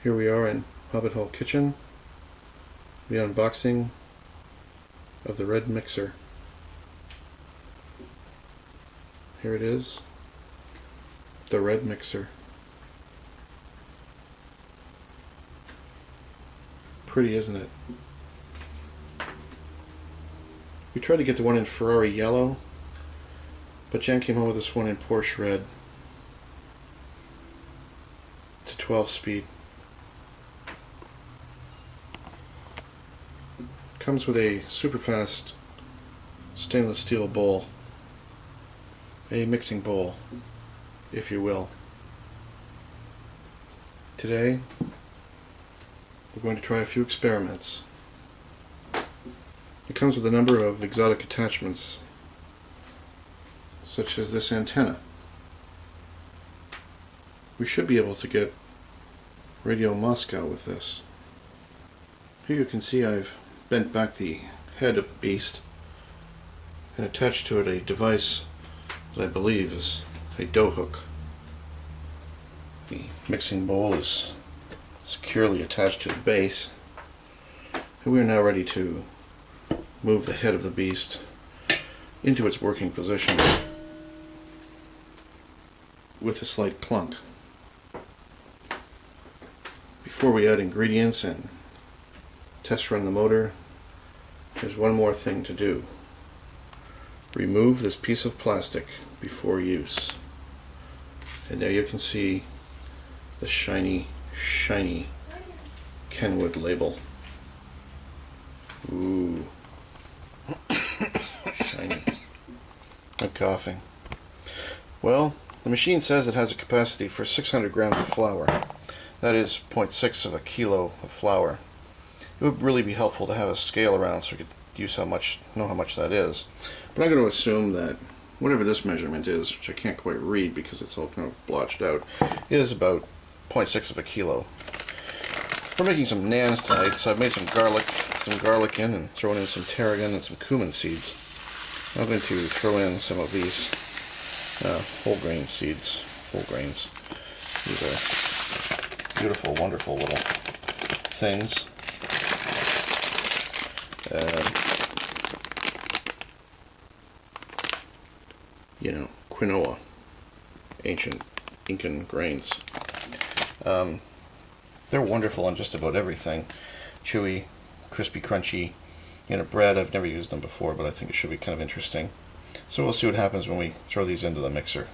Here we are in Hobbit Hall Kitchen, the unboxing of the red mixer. Here it is, the red mixer. Pretty, isn't it? We tried to get the one in Ferrari yellow, but Jen came home with this one in Porsche red. It's a 12-speed. Comes with a super fast stainless steel bowl, a mixing bowl, if you will. Today we're going to try a few experiments. It comes with a number of exotic attachments, such as this antenna. We should be able to get Radio Moscow with this. Here you can see I've bent back the head of the beast and attached to it a device that I believe is a dough hook. The mixing bowl is securely attached to the base, and we are now ready to move the head of the beast into its working position with a slight clunk. Before we add ingredients and test run the motor, there's one more thing to do. Remove this piece of plastic before use. And there you can see the shiny Kenwood label. Ooh. Shiny. I'm coughing. Well, the machine says it has a capacity for 600 grams of flour. That is 0.6 of a kilo of flour. It would really be helpful to have a scale around so we could know how much that is. But I'm going to assume that whatever this measurement is, which I can't quite read because it's all kind of blotched out, is about 0.6 of a kilo. We're making some naans tonight, so I've made some garlic in and thrown in some tarragon and some cumin seeds. I'm going to throw in some of these whole grain seeds, whole grains. These are beautiful, wonderful little things. Quinoa, ancient Incan grains. They're wonderful on just about everything. Chewy, crispy, crunchy. Bread, I've never used them before, but I think it should be kind of interesting. So we'll see what happens when we throw these into the mixer.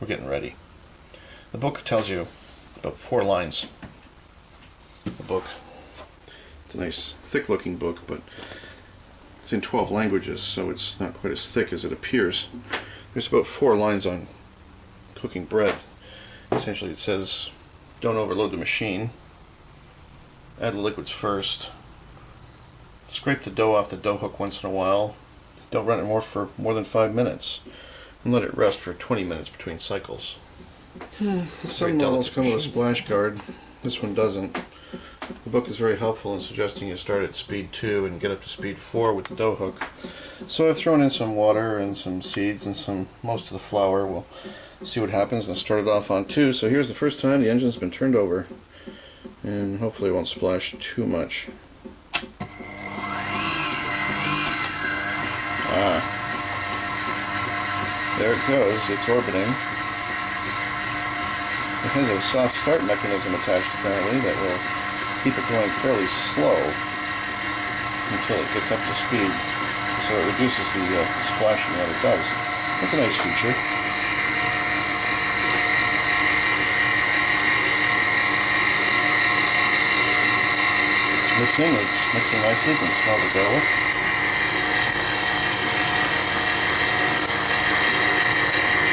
We're getting ready. The book tells you about 4 lines. The book. It's a nice, thick-looking book, but it's in 12 languages, so it's not quite as thick as it appears. There's about 4 lines on cooking bread. Essentially it says, don't overload the machine, add the liquids first, scrape the dough off the dough hook once in a while, don't run it for more than 5 minutes, and let it rest for 20 minutes between cycles. Some models come with a splash guard, this one doesn't. The book is very helpful in suggesting you start at speed 2 and get up to speed 4 with the dough hook. So I've thrown in some water and some seeds and most of the flour. We'll see what happens and start it off on 2. So here's the first time the engine's been turned over, and hopefully it won't splash too much. There it goes, it's orbiting. It has a soft start mechanism attached apparently that will keep it going fairly slow until it gets up to speed, so it reduces the splashing that it does. That's a nice feature. It's mixing nicely. You can smell the garlic.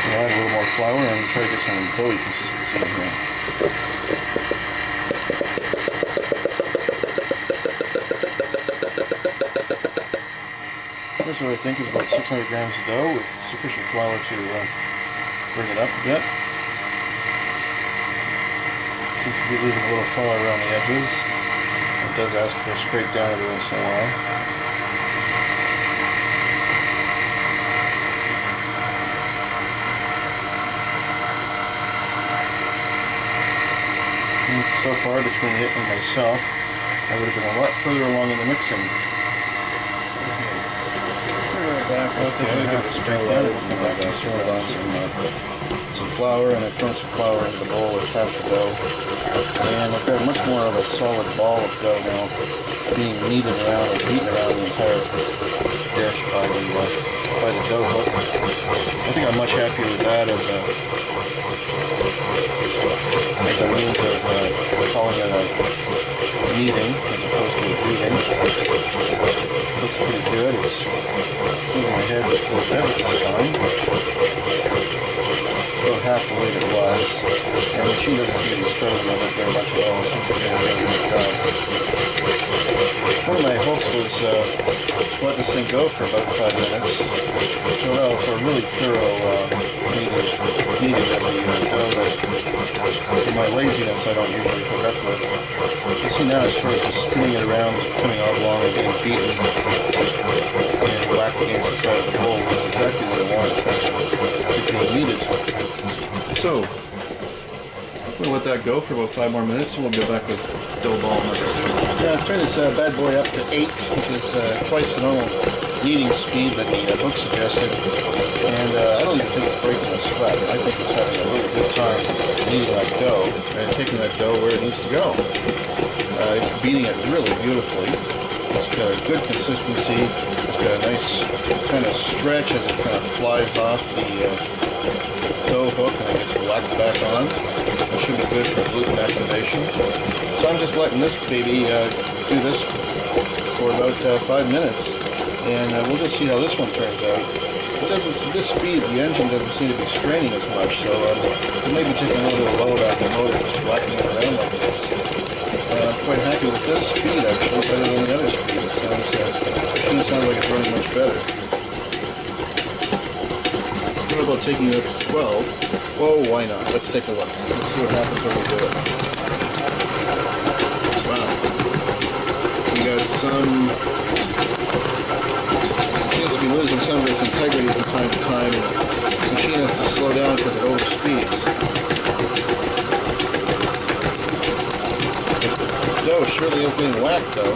We'll add a little more flour and try to get some doughy consistency in here. Here's what I think is about 600 grams of dough with sufficient flour to bring it up a bit. Seems to be leaving a little flour around the edges. It does ask for a scrape down every once in a while. so far between it and myself, I would have been a lot further along in the mixing. Back, I think I'm going to give it a straight down and come back and throw it on some flour, and I've thrown some flour into the bowl with half the dough. And I've got much more of a solid ball of dough now being kneaded around and beaten around the entire dish by the dough hook. I think I'm much happier with that as a means of calling it a kneading as opposed to a beating. Looks pretty good. It's moving ahead just a little bit, which is fine. About half the way it was, and the machine doesn't seem to be struggling with it very much at all. It seems to be doing a really good job. One of my hopes was let this thing go for about 5 minutes. So for a really thorough kneading of the dough that, in my laziness, I don't usually hook up with. You see now it's sort of just spinning it around, coming out along and getting beaten and whacked against the side of the bowl, which is exactly what I want. It's being kneaded. So, we'll let that go for about 5 more minutes, and we'll go back with dough ball number 2. Yeah, I've turned this bad boy up to 8, which is twice the normal kneading speed that the book suggested. And I don't even think it's breaking a sweat. I think it's having a really good time kneading that dough and taking that dough where it needs to go. It's beating it really beautifully. It's got a good consistency. It's got a nice kind of stretch as it kind of flies off the dough hook and it gets whacked back on. It should be good for gluten activation. So I'm just letting this baby do this for about 5 minutes, and we'll just see how this one turns out. It doesn't, this speed, the engine doesn't seem to be straining as much, so it may be taking a little bit of load out the motor, just whacking it around like this. I'm quite happy with this speed, actually, better than the other speed. It sounds like it's running much better. What about taking it up to 12? Oh, why not? Let's take a look. Let's see what happens when we do it. Wow. We got seems to be losing some of its integrity from time to time, and the machine has to slow down because it overspeeds. The dough surely is being whacked, though.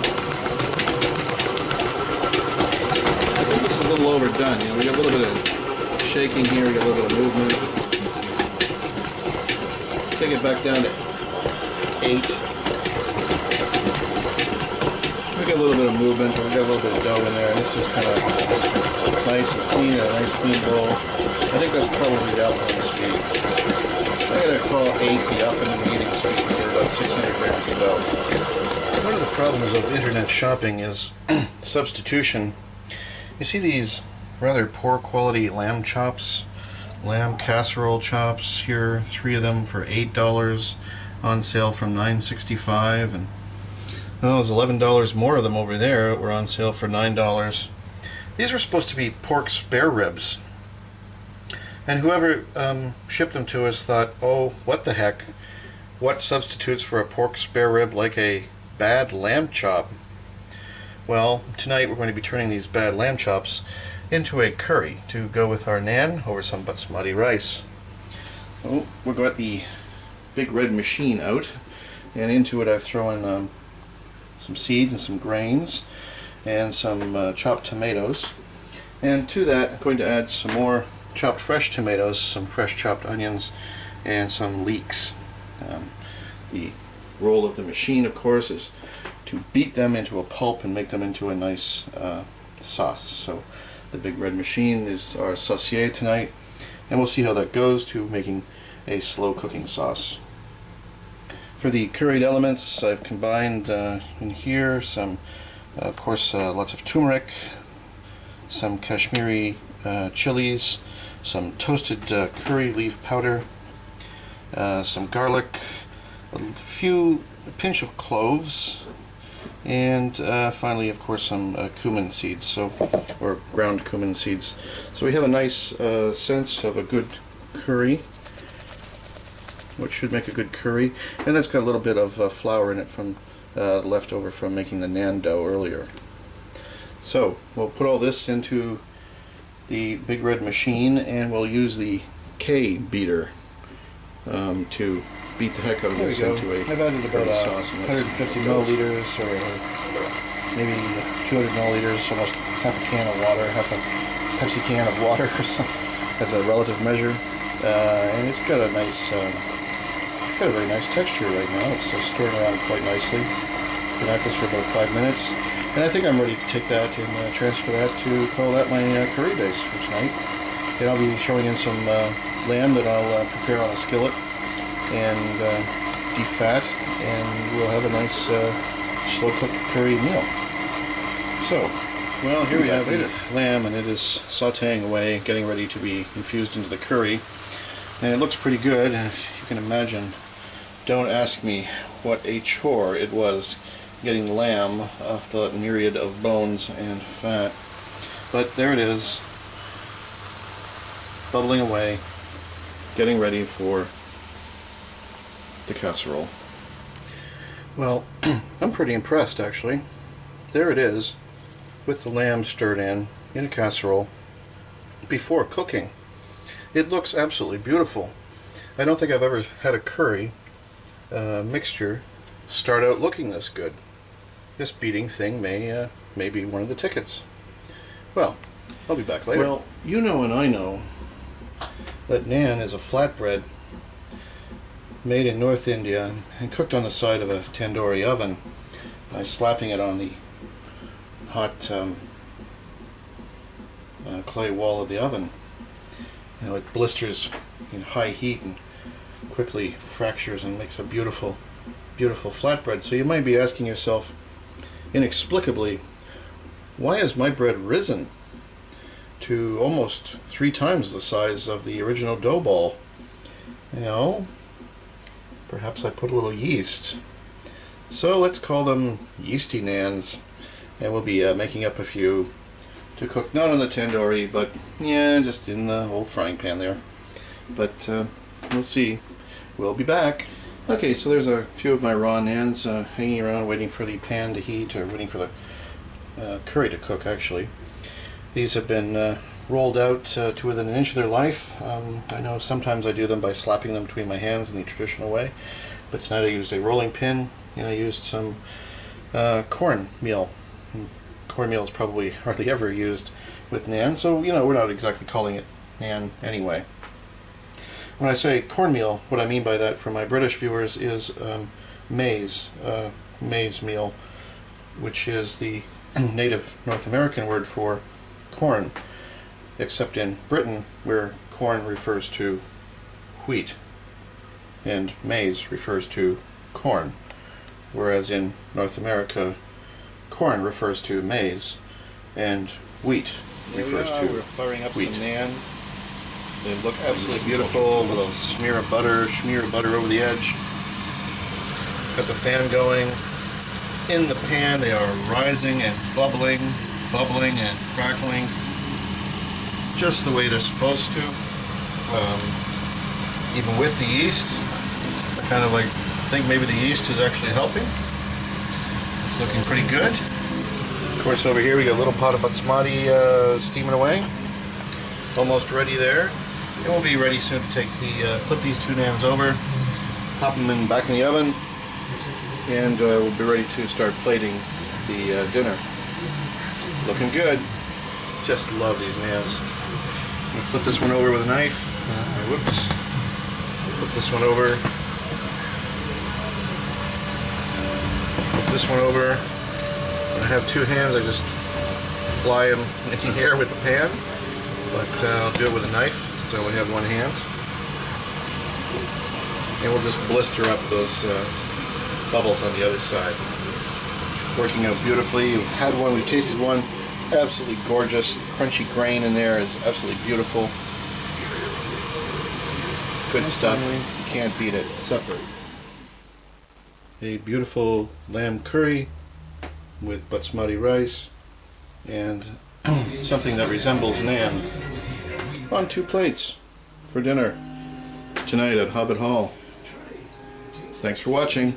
I think this is a little overdone. You know, we got a little bit of shaking here, we got a little bit of movement. Take it back down to 8. We got a little bit of movement, but we got a little bit of dough in there, and this is kind of nice and clean, a nice clean bowl. I think that's probably the optimum speed. I'm going to call 8 the optimum kneading speed for about 600 grams of dough. One of the problems of internet shopping is substitution. You see these rather poor quality lamb chops, lamb casserole chops here, 3 of them for $8, on sale from $9.65, and well, there's $11 more of them over there that were on sale for $9. These were supposed to be pork spare ribs, and whoever shipped them to us thought, oh, what the heck, what substitutes for a pork spare rib like a bad lamb chop? Well, tonight we're going to be turning these bad lamb chops into a curry to go with our naan over some basmati rice. Oh, we've got the big red machine out, and into it I've thrown some seeds and some grains and some chopped tomatoes, and to that I'm going to add some more chopped fresh tomatoes, some fresh chopped onions, and some leeks. The role of the machine, of course, is to beat them into a pulp and make them into a nice sauce. So the big red machine is our saucier tonight, and we'll see how that goes to making a slow cooking sauce. For the curried elements, I've combined in here some, of course, lots of turmeric, some Kashmiri chilies, some toasted curry leaf powder, some garlic, a pinch of cloves, and finally, of course, some cumin seeds, or ground cumin seeds. So we have a nice sense of a good curry, which should make a good curry, and that's got a little bit of flour in it from leftover from making the naan dough earlier. So we'll put all this into the big red machine, and we'll use the K beater to beat the heck out of There we this go. into a I've added about sauce. 150 milliliters or maybe 200 milliliters, almost half a can of water, half a Pepsi can of water or something as a relative measure. And it's got a nice, it's got a very nice texture right now. It's stirring around quite nicely. Been at this for about 5 minutes. And I think I'm ready to take that and transfer that to call that my curry base for tonight. And I'll be throwing in some lamb that I'll prepare on a skillet and defat, and we'll have a nice slow-cooked curry meal. So, well, here we have the lamb, and it is sautéing away, getting ready to be infused into the curry. And it looks pretty good, and if you can imagine, don't ask me what a chore it was getting the lamb off the myriad of bones and fat. But there it is, bubbling away, getting ready for the casserole. Well, I'm pretty impressed actually. There it is, with the lamb stirred in a casserole before cooking. It looks absolutely beautiful. I don't think I've ever had a curry mixture start out looking this good. This beating thing may be one of the tickets. Well, I'll be back later. Well, you know and I know that naan is a flatbread made in North India and cooked on the side of a tandoori oven by slapping it on the hot clay wall of the oven. You know, it blisters in high heat and quickly fractures and makes a beautiful, beautiful flatbread. So you might be asking yourself, inexplicably, why has my bread risen to almost 3 times the size of the original dough ball? You know, perhaps I put a little yeast. So let's call them yeasty naans, and we'll be making up a few to cook not on the tandoori, but yeah, just in the old frying pan there. But we'll see. We'll be back. Okay, so there's a few of my raw naans hanging around waiting for the pan to heat, or waiting for the curry to cook actually. These have been rolled out to within an inch of their life. I know sometimes I do them by slapping them between my hands in the traditional way, but tonight I used a rolling pin and I used some cornmeal. Cornmeal is probably hardly ever used with naan, so you know, we're not exactly calling it naan anyway. When I say cornmeal, what I mean by that for my British viewers is maize meal, which is the native North American word for corn, except in Britain where corn refers to wheat and maize refers to corn, whereas in North America corn refers to maize and wheat refers to wheat. Some naan. They look absolutely beautiful. A little smear of butter over the edge. Got the fan going. In the pan they are rising and bubbling and crackling, just the way they're supposed to. Even with the yeast, I kind of think maybe the yeast is actually helping. It's looking pretty good. Of course, over here we got a little pot of basmati steaming away, almost ready there. And we'll be ready soon to take flip these 2 naans over, pop them back in the oven, and we'll be ready to start plating the dinner. Looking good. Just love these naans. I'm going to flip this one over with a knife. Whoops. Flip this one over. Flip this one over. When I have 2 hands, I just fly them in the air with the pan. But I'll do it with a knife, so I only have 1 hand. And we'll just blister up those bubbles on the other side. Working out beautifully. We've had one, we've tasted one. Absolutely gorgeous. Crunchy grain in there is absolutely beautiful. Good stuff. You can't beat it. Supper. A beautiful lamb curry with basmati rice and something that resembles naan on 2 plates for dinner tonight at Hobbit Hall. Thanks for watching.